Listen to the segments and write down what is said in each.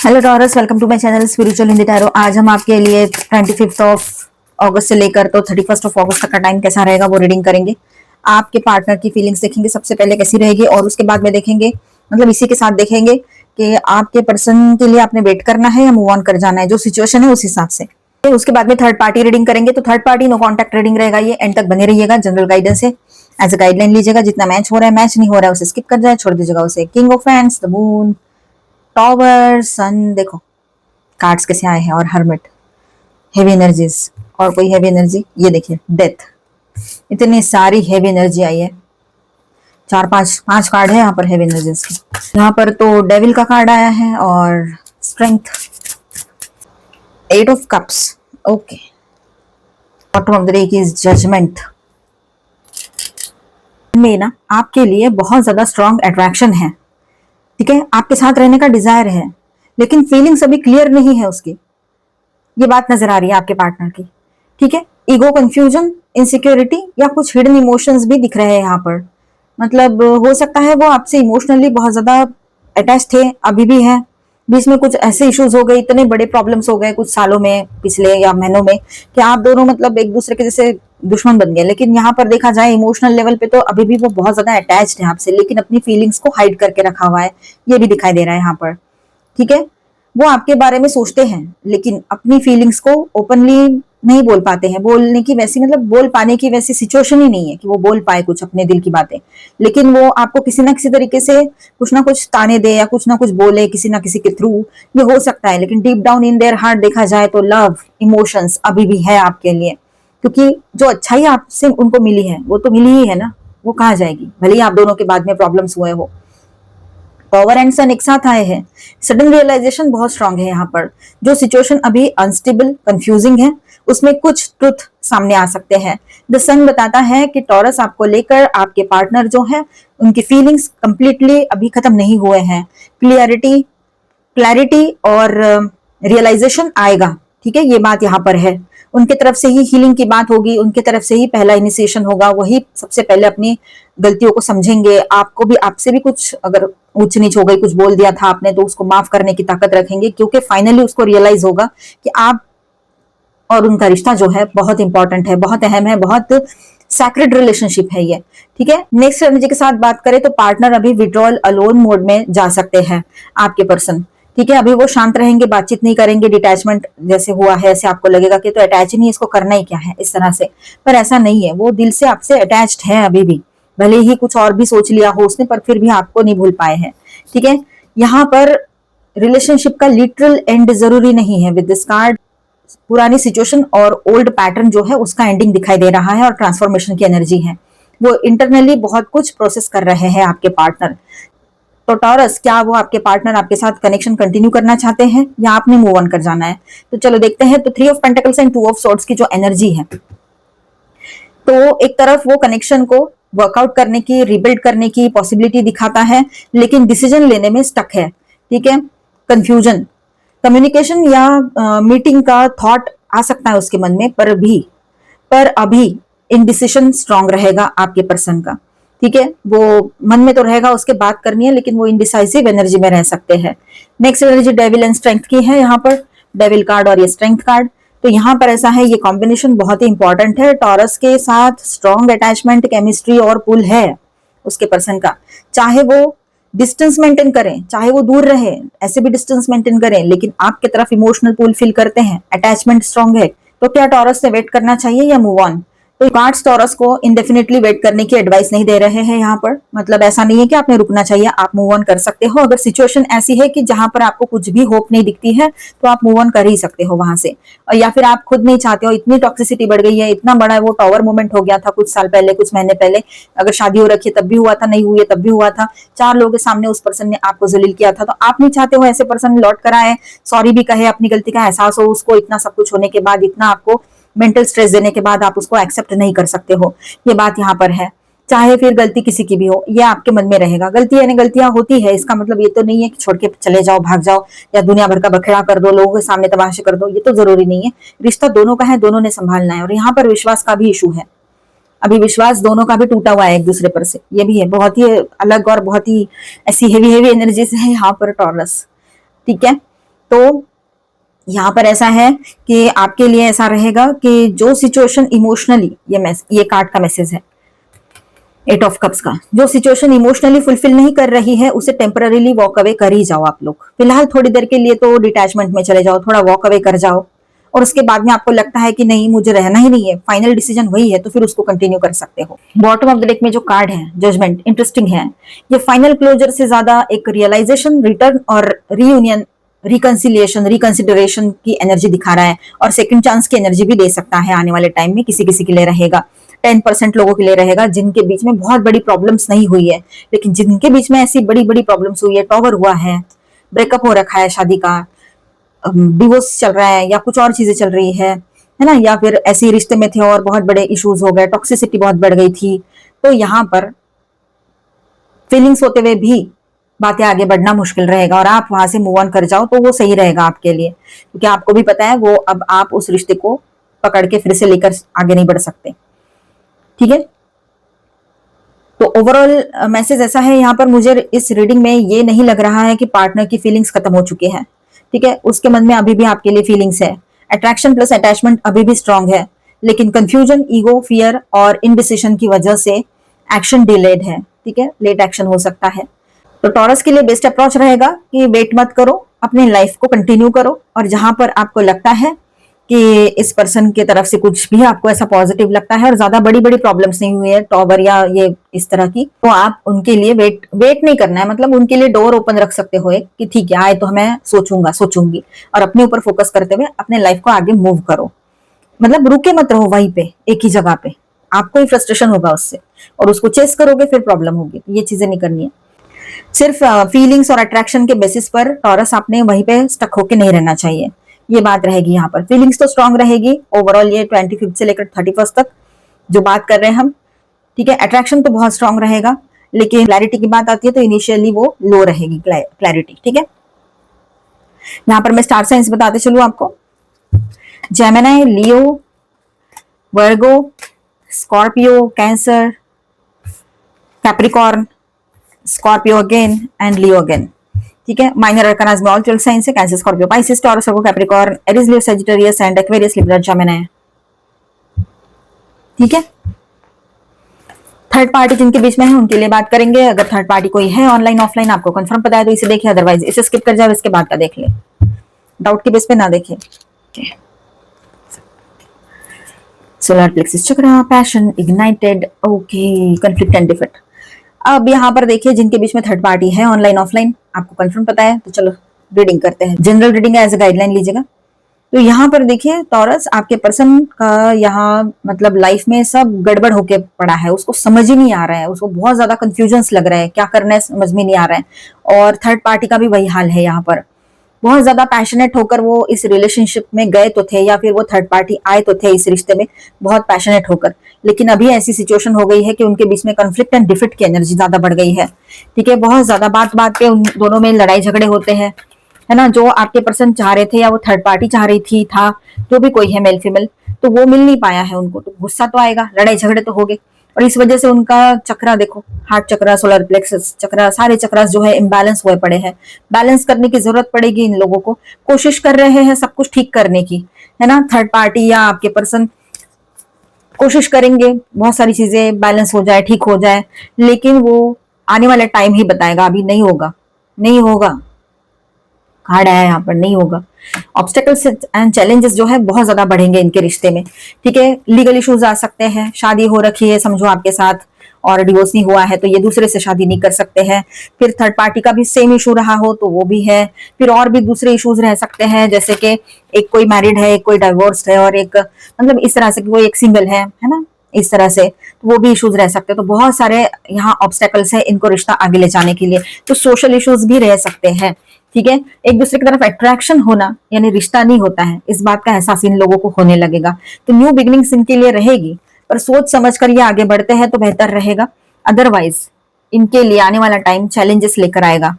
Hello Taurus, welcome to my channel spiritual Hindi tarot. आज हम आपके लिए 25 ऑफ अगस्त से लेकर तो 31 ऑफ अगस्त तक का टाइम कैसा रहेगा वो रीडिंग करेंगे। आपके पार्टनर की फीलिंग्स देखेंगे सबसे पहले कैसी रहेगी, और उसके बाद में देखेंगे, मतलब इसी के साथ देखेंगे कि आपके पर्सन के लिए आपने वेट करना है या मूव ऑन कर जाना है, जो सिचुएशन है उस हिसाब से। उसके बाद में थर्ड पार्टी रीडिंग करेंगे। तो third party no contact reading रहेगा, ये एंड तक बने रहिएगा। जनरल गाइडेंस है, एज अ गाइडलाइन लीजिएगा। जितना मैच हो रहा है, मैच नहीं हो रहा है उसे स्किप कर जाए, छोड़ दीजिएगा उसे। King of hands, the moon, tower, sun. देखो कार्ड्स कैसे आए हैं, और हर्मिट, हेवी एनर्जीज। और कोई हेवी एनर्जी, ये देखिए डेथ। इतनी सारी हेवी एनर्जी आई है, चार पांच पांच कार्ड है यहाँ पर हेवी एनर्जीज के। यहाँ पर तो डेविल का कार्ड आया है और strength, 8 of cups. Okay, bottom of the deck is judgement. में ना आपके लिए बहुत ज्यादा स्ट्रॉन्ग अट्रैक्शन है, ठीक है। आपके साथ रहने का डिजायर है, लेकिन फीलिंग्स अभी क्लियर नहीं है उसकी। ये बात नजर आ रही है आपके पार्टनर की, ठीक है। ईगो, कंफ्यूजन, इनसिक्योरिटी या कुछ हिडन इमोशंस भी दिख रहे हैं यहाँ पर। मतलब हो सकता है वो आपसे इमोशनली बहुत ज्यादा अटैच थे, अभी भी है। बीच में कुछ ऐसे इश्यूज हो गए, इतने बड़े प्रॉब्लम्स हो गए कुछ सालों में, पिछले या महीनों में, कि आप दोनों मतलब एक दूसरे के जैसे दुश्मन बन गए। लेकिन यहाँ पर देखा जाए इमोशनल लेवल पे तो अभी भी वो बहुत ज्यादा अटैच्ड है आपसे, लेकिन अपनी फीलिंग्स को हाइड करके रखा हुआ है, ये भी दिखाई दे रहा है यहाँ पर, ठीक है। वो आपके बारे में सोचते हैं, लेकिन अपनी फीलिंग्स को ओपनली नहीं बोल पाते हैं। बोलने की वैसी, मतलब बोल पाने की वैसी सिचुएशन ही नहीं है कि वो बोल पाए कुछ अपने दिल की बातें। लेकिन वो आपको किसी ना किसी तरीके से कुछ ना कुछ ताने दे या कुछ ना कुछ बोले किसी ना किसी के थ्रू, ये हो सकता है। लेकिन deep down in their heart देखा जाए तो लव, इमोशंस अभी भी है आपके लिए, क्योंकि जो अच्छाई आपसे उनको मिली है वो तो मिली ही है ना, वो कहाँ जाएगी, भले ही आप दोनों के बाद में प्रॉब्लम्स हुए हो। पावर एंड सन एक साथ आए हैं। सडन रियलाइजेशन बहुत स्ट्रांग है यहाँ पर। जो सिचुएशन अभी अनस्टेबल, कंफ्यूजिंग है, उसमें कुछ ट्रुथ सामने आ सकते हैं। द सन बताता है कि टॉरस आपको लेकर, आपके पार्टनर जो है, उनकी फीलिंग्स कंप्लीटली अभी खत्म नहीं हुए हैं। क्लियरिटी क्लैरिटी और रियलाइजेशन आएगा, ठीक है। ये बात यहाँ पर है। उनके तरफ से ही हीलिंग की बात होगी, उनके तरफ से ही पहला इनिशिएशन होगा। वही सबसे पहले अपनी गलतियों को समझेंगे। आपको भी, आपसे भी कुछ अगर ऊंच नीच हो गई, कुछ बोल दिया था आपने, तो उसको माफ करने की ताकत रखेंगे, क्योंकि फाइनली उसको रियलाइज होगा कि आप और उनका रिश्ता जो है बहुत इंपॉर्टेंट है, बहुत अहम है, बहुत सैक्रेड रिलेशनशिप है ये, ठीक है। नेक्स्ट एनर्जी के साथ बात करें तो पार्टनर अभी विड्रॉल अलोन मोड में जा सकते हैं, आपके पर्सन, ठीक है। अभी वो शांत रहेंगे, बातचीत नहीं करेंगे। डिटैचमेंट जैसे हुआ है, ऐसे आपको लगेगा कि तो अटैच ही नहीं, इसको करना ही क्या है, इस तरह से। पर ऐसा नहीं है, वो दिल से आपसे अटैच्ड है अभी भी, भले ही कुछ और भी सोच लिया हो उसने, पर फिर भी आपको नहीं भूल पाए हैं, ठीक है। यहाँ पर रिलेशनशिप का लिटरल एंड जरूरी नहीं है विद दिस कार्ड। पुरानी सिचुएशन और ओल्ड पैटर्न जो है उसका एंडिंग दिखाई दे रहा है, और ट्रांसफॉर्मेशन की एनर्जी है। वो इंटरनली बहुत कुछ प्रोसेस कर रहे हैं आपके पार्टनर। तो टॉरस, क्या वो आपके पार्टनर आपके साथ कनेक्शन कंटिन्यू करना चाहते हैं या आपने मूव ऑन कर जाना है? तो चलो देखते हैं। तो 3 of pentacles and 2 of swords की जो एनर्जी है, तो एक तरफ वो कनेक्शन को वर्कआउट करने की, रिबिल्ड करने की पॉसिबिलिटी दिखाता है, लेकिन डिसीजन लेने में स्टक है, ठीक है। कंफ्यूजन, कम्युनिकेशन या मीटिंग का थॉट आ सकता है उसके मन में, पर अभी इनडिसिशन स्ट्रांग रहेगा आपके पर्सन का, ठीक है। वो मन में तो रहेगा, उसके बात करनी है, लेकिन वो इनडिसाइसिव एनर्जी में रह सकते हैं। Next energy devil and strength की है यहाँ पर, डेविल कार्ड और ये स्ट्रेंथ कार्ड। तो यहाँ पर ऐसा है, ये कॉम्बिनेशन बहुत ही इंपॉर्टेंट है। टॉरस के साथ स्ट्रॉन्ग अटैचमेंट, केमिस्ट्री और पुल है उसके पर्सन का। चाहे वो डिस्टेंस मेंटेन करें, चाहे वो दूर रहे, ऐसे भी डिस्टेंस मेंटेन करें, लेकिन आपके तरफ इमोशनल पुल फील करते हैं, अटैचमेंट स्ट्रांग है। तो क्या टॉरस से वेट करना चाहिए या मूव ऑन? तो कार्ड्स टॉरस को इंडेफिनेटली वेट करने की एडवाइस नहीं दे रहे हैं यहाँ पर। मतलब ऐसा नहीं है कि आपने रुकना चाहिए, आप मूव ऑन कर सकते हो। अगर सिचुएशन ऐसी है कि जहां पर आपको कुछ भी होप नहीं दिखती है, तो आप मूव ऑन कर ही सकते हो वहां से। और या फिर आप खुद नहीं चाहते हो, इतनी टॉक्सिसिटी बढ़ गई है, इतना बड़ा वो टॉवर मोमेंट हो गया था कुछ साल पहले, कुछ महीने पहले। अगर शादी हो रखी है तब भी हुआ था, नहीं हुई है तब भी हुआ था, 4 लोगों के सामने उस पर्सन ने आपको जलील किया था। तो आप नहीं चाहते हो ऐसे पर्सन लौट कर आए, सॉरी भी कहे, अपनी गलती का एहसास हो उसको, इतना सब कुछ होने के बाद, इतना आपको मेंटल स्ट्रेस देने के बाद आप उसको एक्सेप्ट नहीं कर सकते हो। ये बात यहाँ पर है। चाहे फिर गलती किसी की भी हो, ये आपके मन में रहेगा। गलती यानी गलतियां होती है, इसका मतलब ये तो नहीं है कि छोड़ के चले जाओ, भाग जाओ, या दुनिया भर का बखेड़ा कर दो, लोगों के सामने तमाशे कर दो, ये तो जरूरी नहीं है। रिश्ता दोनों का है, दोनों ने संभालना है। और यहाँ पर विश्वास का भी इशू है, अभी विश्वास दोनों का भी टूटा हुआ है एक दूसरे पर से, ये भी है। बहुत ही अलग और बहुत ही ऐसी हेवी हेवी एनर्जी से है यहाँ पर टॉरस, ठीक है। तो यहाँ पर ऐसा है कि आपके लिए ऐसा रहेगा कि जो सिचुएशन इमोशनली, ये कार्ड का मैसेज है 8 ऑफ कप्स का, जो सिचुएशन इमोशनली फुलफिल नहीं कर रही है उसे टेम्पररीली वॉक अवे कर ही जाओ आप लोग। फिलहाल थोड़ी देर के लिए तो डिटैचमेंट में चले जाओ, थोड़ा वॉक अवे कर जाओ, और उसके बाद में आपको लगता है कि नहीं मुझे रहना ही नहीं है, फाइनल डिसीजन वही है, तो फिर उसको कंटिन्यू कर सकते हो। बॉटम ऑफ द डेक में जो कार्ड है जजमेंट, इंटरेस्टिंग है। ये फाइनल क्लोजर से ज्यादा एक रियलाइजेशन, रिटर्न और रीयूनियन, रिकंसिलिएशन, रिकंसिडरेशन की एनर्जी दिखा रहा है, और सेकंड चांस की एनर्जी भी दे सकता है आने वाले टाइम में। किसी किसी के लिए रहेगा, 10% लोगों के लिए रहेगा जिनके बीच में बहुत बड़ी प्रॉब्लम्स नहीं हुई है, लेकिन जिनके बीच में ऐसी बड़ी बड़ी प्रॉब्लम्स हुई है, टॉवर हुआ है, ब्रेकअप हो रखा है शादी का, डिवोर्स चल रहा है, या कुछ और चीजें चल रही है ना, या फिर ऐसे रिश्ते में थे और बहुत बड़े इश्यूज हो गए, टॉक्सिसिटी बहुत बढ़ गई थी, तो यहाँ पर फीलिंग्स होते हुए भी बातें आगे बढ़ना मुश्किल रहेगा, और आप वहां से मूव ऑन कर जाओ तो वो सही रहेगा आपके लिए, क्योंकि आपको भी पता है वो अब आप उस रिश्ते को पकड़ के फिर से लेकर आगे नहीं बढ़ सकते। ठीक है, तो ओवरऑल मैसेज ऐसा है यहाँ पर, मुझे इस रीडिंग में ये नहीं लग रहा है कि पार्टनर की फीलिंग्स खत्म हो चुकी है। ठीक है, उसके मन में अभी भी आपके लिए फीलिंग्स है, अट्रैक्शन प्लस अटैचमेंट अभी भी स्ट्रांग है, लेकिन कंफ्यूजन, ईगो, फियर और इनडिसीजन की वजह से एक्शन डिलेड है। ठीक है, लेट एक्शन हो सकता है। तो टॉरस के लिए बेस्ट अप्रोच रहेगा कि वेट मत करो, अपनी लाइफ को कंटिन्यू करो, और जहां पर आपको लगता है कि इस पर्सन की तरफ से कुछ भी आपको ऐसा पॉजिटिव लगता है और ज्यादा बड़ी बड़ी प्रॉब्लम्स नहीं हुई है, टॉवर या ये इस तरह की, तो आप उनके लिए वेट नहीं करना है, मतलब उनके लिए डोर ओपन रख सकते हो एक, कि ठीक है आए तो मैं सोचूंगी, और अपने ऊपर फोकस करते हुए अपने लाइफ को आगे मूव करो। मतलब रुके मत रहो वहीं पे एक ही जगह पे, आपको ही फ्रस्ट्रेशन होगा उससे, और उसको चेस करोगे फिर प्रॉब्लम होगी। ये चीजें नहीं करनी है। सिर्फ फीलिंग्स और अट्रैक्शन के बेसिस पर टॉरस आपने वहीं पे स्टक होके नहीं रहना चाहिए, ये बात रहेगी यहाँ पर। फीलिंग्स तो स्ट्रांग रहेगी ओवरऑल, ये 25 से लेकर 31 तक जो बात कर रहे हैं हम। ठीक है, अट्रैक्शन तो बहुत स्ट्रांग रहेगा, लेकिन क्लैरिटी की बात आती है तो इनिशियली वो लो रहेगी क्लैरिटी। ठीक है, यहाँ पर मैं स्टार साइंस बताते चलूं आपको। Gemini, Leo, Virgo, Scorpio, cancer, Capricorn, Scorpio again and Leo again. ठीक है, माइनर अरकानास में ऑल 12 साइंस है, cancer, Scorpio, Pisces, taurus, Virgo, Capricorn, Aries, Leo, Sagittarius and Aquarius, Libra, Gemini. ठीक है, थर्ड पार्टी जिनके बीच में है उनके लिए बात करेंगे। अगर थर्ड पार्टी कोई है ऑनलाइन ऑफलाइन आपको कंफर्म पता है तो इसे देखिए, अदरवाइज इसे स्किप कर जाओ, इसके बाद का देख ले, डाउट के बेस पे ना देखे। Solar plexus chakra, passion ignited, okay, conflict and defeat. अब यहाँ पर देखिए जिनके बीच में थर्ड पार्टी है ऑनलाइन ऑफलाइन आपको कंफर्म पता है, तो चलो रीडिंग करते हैं। General reading as a guideline लीजिएगा। तो यहाँ पर देखिए टॉरस, आपके पर्सन का यहाँ मतलब लाइफ में सब गड़बड़ होके पड़ा है, उसको समझ ही नहीं आ रहा है, उसको बहुत ज्यादा कंफ्यूजन्स लग रहा है, क्या करना है समझ में नहीं आ रहा है। और थर्ड पार्टी का भी वही हाल है, यहाँ पर बहुत ज्यादा पैशनेट होकर वो इस रिलेशनशिप में गए तो थे, या फिर वो थर्ड पार्टी आए तो थे इस रिश्ते में बहुत पैशनेट होकर, लेकिन अभी ऐसी सिचुएशन हो गई है कि उनके बीच में कॉन्फ्लिक्ट एंड डिफीट की एनर्जी ज्यादा बढ़ गई है। ठीक है, बहुत ज्यादा बात बात पे उन दोनों में लड़ाई झगड़े होते हैं, है ना। जो आपके पर्सन चाह रहे थे या वो थर्ड पार्टी चाह रही थी, था जो भी कोई है मेल फीमेल, तो वो मिल नहीं पाया है उनको, तो गुस्सा तो आएगा, लड़ाई झगड़े तो हो गए, और इस वजह से उनका चक्रा देखो, हार्ट चक्रा, सोलर प्लेक्सस चक्रा, सारे चक्रास जो है इम्बैलेंस हुए पड़े हैं। बैलेंस करने की जरूरत पड़ेगी इन लोगों को, कोशिश कर रहे हैं सब कुछ ठीक करने की, है ना। थर्ड पार्टी या आपके पर्सन कोशिश करेंगे बहुत सारी चीजें बैलेंस हो जाए, ठीक हो जाए, लेकिन वो आने वाला टाइम ही बताएगा, अभी नहीं होगा, नहीं होगा, कार्ड आया यहाँ पर, नहीं होगा। ऑब्स्टेकल्स एंड चैलेंजेस जो है बहुत ज्यादा बढ़ेंगे इनके रिश्ते में। ठीक है, लीगल इश्यूज आ सकते हैं, शादी हो रखी है समझो आपके साथ और डिवोर्स नहीं हुआ है तो ये दूसरे से शादी नहीं कर सकते हैं। फिर थर्ड पार्टी का भी सेम इशू रहा हो तो वो भी है। फिर और भी दूसरे इश्यूज रह सकते हैं, जैसे कि एक कोई मैरिड है, एक कोई डाइवोर्स्ड है, और एक मतलब इस तरह से कोई एक सिंगल है ना, इस तरह से तो वो भी इश्यूज रह सकते हैं। तो बहुत सारे यहाँ ऑब्स्टेकल्स है इनको रिश्ता आगे ले जाने के लिए। तो सोशल इश्यूज भी रह सकते हैं। ठीक है, एक दूसरे की तरफ अट्रैक्शन होना यानी रिश्ता नहीं होता है, इस बात का एहसास इन लोगों को होने लगेगा। तो न्यू बिगनिंग्स इनके लिए रहेगी, पर सोच समझ कर ये आगे बढ़ते हैं तो बेहतर रहेगा। अदरवाइज इनके लिए आने वाला टाइम चैलेंजेस लेकर आएगा।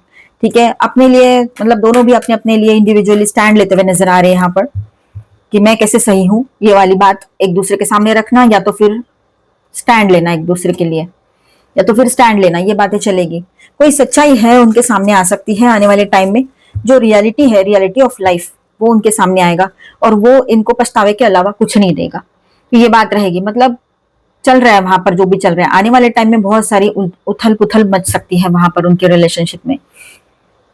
ठीक है, अपने लिए मतलब दोनों भी अपने अपने लिए इंडिविजुअली स्टैंड लेते हुए नजर आ रहे हैं यहाँ पर, कि मैं कैसे सही हूँ, ये वाली बात एक दूसरे के सामने रखना, या तो फिर स्टैंड लेना एक दूसरे के लिए, या तो फिर स्टैंड लेना, ये बातें चलेगी। कोई सच्चाई है उनके सामने आ सकती है आने वाले टाइम में, जो रियलिटी है, रियलिटी ऑफ लाइफ, वो उनके सामने आएगा और वो इनको पछतावे के अलावा कुछ नहीं देगा। तो ये बात रहेगी, मतलब चल रहा है वहां पर जो भी चल रहा है, आने वाले टाइम में बहुत सारी उथल पुथल मच सकती है वहां पर उनके रिलेशनशिप में।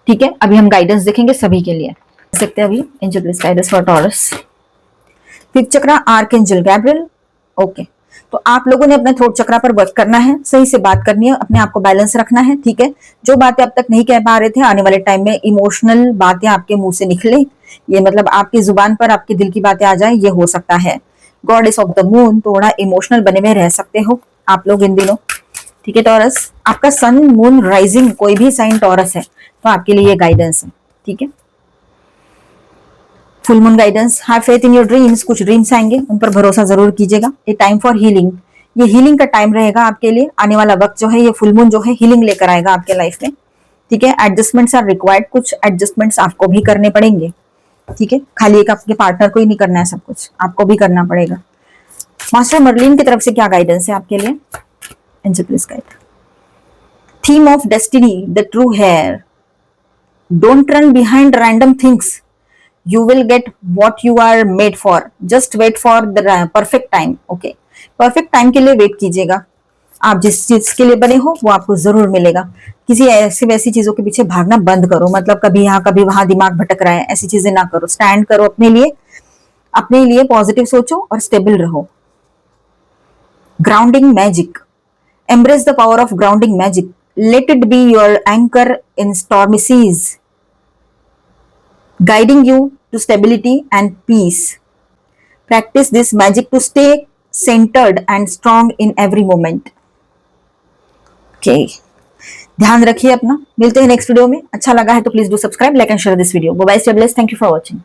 ठीक है, अभी हम गाइडेंस देखेंगे सभी के लिए। देख सकते हैं अभी angel please guidance for taurus. Fifth chakra archangel Gabriel. Okay, तो आप लोगों ने अपने थ्रोट चक्रा पर वर्क करना है, सही से बात करनी है, अपने आप को बैलेंस रखना है। ठीक है, जो बातें अब तक नहीं कह पा रहे थे, आने वाले टाइम में इमोशनल बातें आपके मुंह से निकले, ये मतलब आपकी जुबान पर आपके दिल की बातें आ जाए, ये हो सकता है। गॉडेस ऑफ द मून, थोड़ा इमोशनल बने हुए रह सकते हो आप लोग इन दिनों। ठीक है टॉरस, आपका सन मून राइजिंग कोई भी साइन टॉरस है तो आपके लिए ये गाइडेंस है। ठीक है, full moon guidance, have faith in your dreams. कुछ ड्रीम्स आएंगे, उन पर भरोसा जरूर कीजिएगा। ये टाइम फॉर हीलिंग, ये हीलिंग का टाइम रहेगा आपके लिए। आने वाला वक्त जो है, ये फुल मून जो है हीलिंग लेकर आएगा आपके लाइफ में। ठीक है, एडजस्टमेंट्स आर रिक्वायर्ड, कुछ एडजस्टमेंट्स आपको भी करने पड़ेंगे। ठीक है, खाली एक आपके पार्टनर को ही नहीं करना है, सब कुछ आपको भी करना पड़ेगा। मास्टर मर्लिन की तरफ से क्या गाइडेंस है आपके लिए? Angel please guide. Theme of destiny, the true heir. Don't run behind random things, you will get what you are made for, just wait for the perfect time. okay, perfect time के लिए wait कीजिएगा। आप जिस चीज के लिए बने हो वो आपको जरूर मिलेगा। किसी ऐसी वैसी चीजों के पीछे भागना बंद करो, मतलब कभी यहाँ कभी वहां दिमाग भटक रहा है, ऐसी चीजें ना करो। स्टैंड करो अपने लिए पॉजिटिव सोचो और स्टेबल रहो। Grounding magic, embrace the power of grounding magic, let it be your anchor in stormy seas, guiding you to stability and peace. Practice this magic to stay centered and strong in every moment. Okay. ध्यान रखिए अपना, मिलते हैं next video में। अच्छा लगा है तो please do subscribe, like and share this video. Bye bye, stay blessed, thank you for watching.